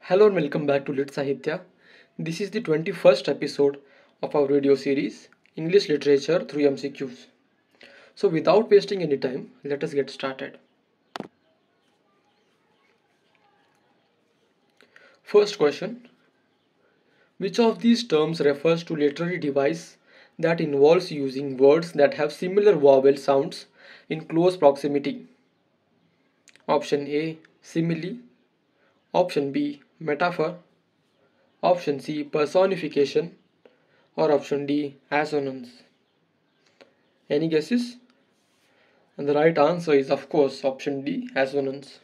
Hello and welcome back to Lit Sahitya. This is the 21st episode of our video series English Literature through MCQs. So without wasting any time, let us get started. First question. Which of these terms refers to literary device that involves using words that have similar vowel sounds in close proximity? Option A, simile. Option B, metaphor. Option C, personification. Or option D, assonance. Any guesses? And the right answer is, of course, option D, assonance.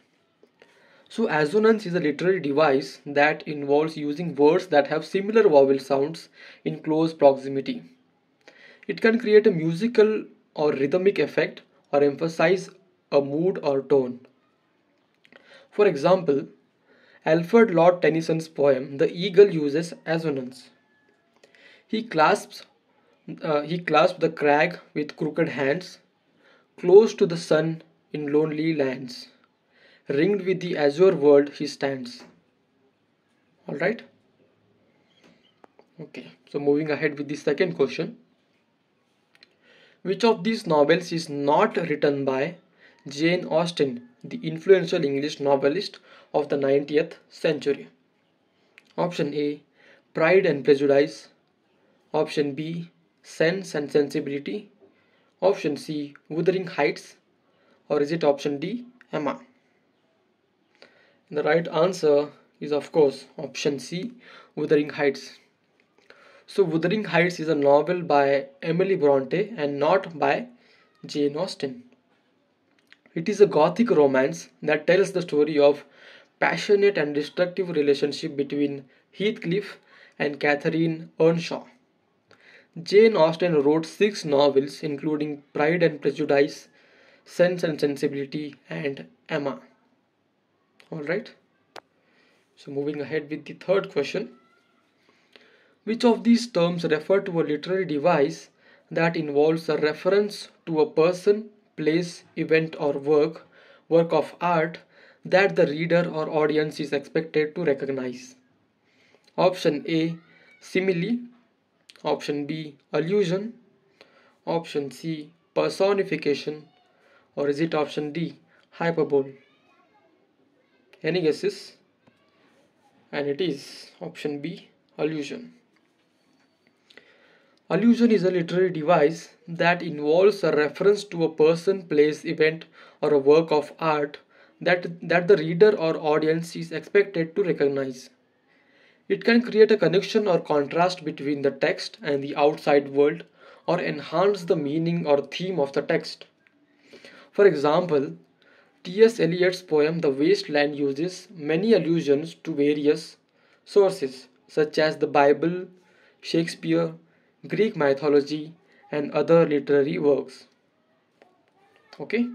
So, assonance is a literary device that involves using words that have similar vowel sounds in close proximity. It can create a musical or rhythmic effect or emphasize a mood or tone. For example, Alfred Lord Tennyson's poem The Eagle uses assonance. He clasps, he clasps the crag with crooked hands, close to the sun in lonely lands. Ringed with the azure world he stands. Alright? Okay, so moving ahead with the second question. Which of these novels is not written by Jane Austen, the influential English novelist of the 19th century? Option A, Pride and Prejudice. Option B, Sense and Sensibility. Option C, Wuthering Heights. Or is it option D, Emma? The right answer is, of course, option C, Wuthering Heights. So, Wuthering Heights is a novel by Emily Bronte and not by Jane Austen. It is a gothic romance that tells the story of passionate and destructive relationship between Heathcliff and Catherine Earnshaw. Jane Austen wrote 6 novels including Pride and Prejudice, Sense and Sensibility and Emma. Alright, so moving ahead with the third question. Which of these terms refer to a literary device that involves a reference to a person, place, event or work of art that the reader or audience is expected to recognize? Option A, simile. Option B, allusion. Option C, personification. Or is it option D, hyperbole? Any guesses? And it is option B, allusion. Allusion is a literary device that involves a reference to a person, place, event, or a work of art that the reader or audience is expected to recognize. It can create a connection or contrast between the text and the outside world or enhance the meaning or theme of the text. For example, T.S. Eliot's poem The Waste Land uses many allusions to various sources such as the Bible, Shakespeare, Greek mythology, and other literary works. Okay?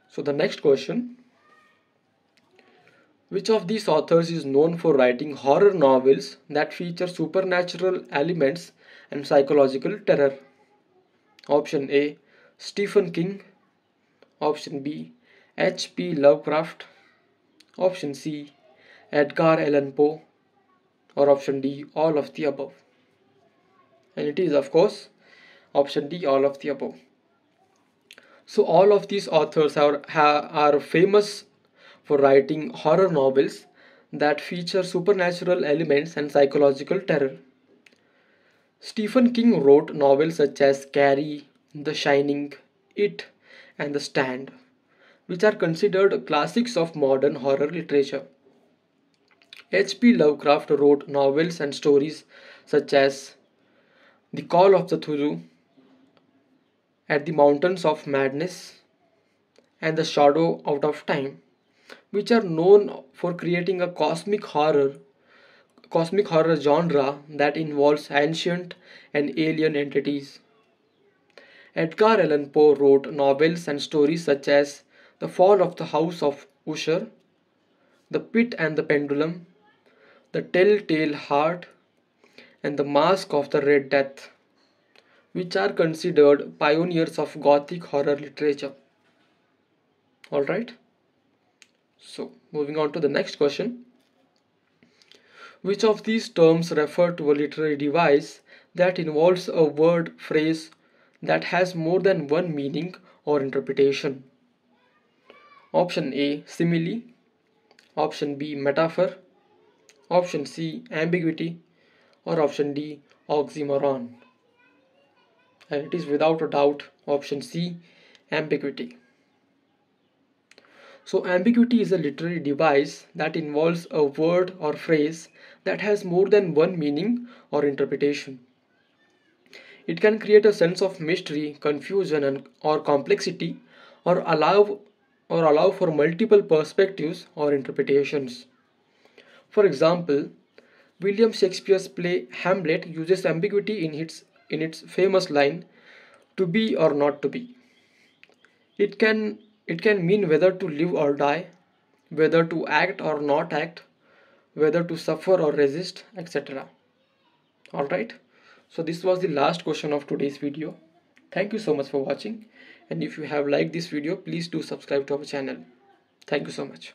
So the next question. Which of these authors is known for writing horror novels that feature supernatural elements and psychological terror? Option A, Stephen King. Option B, H.P. Lovecraft. Option C, Edgar Allan Poe. Or option D, all of the above. And it is, of course, option D, all of the above. So all of these authors are famous for writing horror novels that feature supernatural elements and psychological terror. Stephen King wrote novels such as Carrie, The Shining, It, and The Stand, which are considered classics of modern horror literature. H.P. Lovecraft wrote novels and stories such as The Call of the Cthulhu, At the Mountains of Madness, and The Shadow Out of Time, which are known for creating a cosmic horror genre that involves ancient and alien entities. Edgar Allan Poe wrote novels and stories such as The Fall of the House of Usher, The Pit and the Pendulum, The Telltale Heart, and The Mask of the Red Death, which are considered pioneers of Gothic horror literature. Alright, so moving on to the next question. Which of these terms refer to a literary device that involves a word phrase that has more than one meaning or interpretation? Option A, simile. Option B, metaphor. Option C, ambiguity. Or option D, oxymoron. And it is without a doubt option C, ambiguity. So ambiguity is a literary device that involves a word or phrase that has more than one meaning or interpretation. It can create a sense of mystery, confusion, or complexity, or allow for multiple perspectives or interpretations. For example, William Shakespeare's play Hamlet uses ambiguity in its famous line, to be or not to be. It can it can mean whether to live or die, whether to act or not act, whether to suffer or resist, etc. Alright, so this was the last question of today's video. Thank you so much for watching, and if you have liked this video, please do subscribe to our channel. Thank you so much.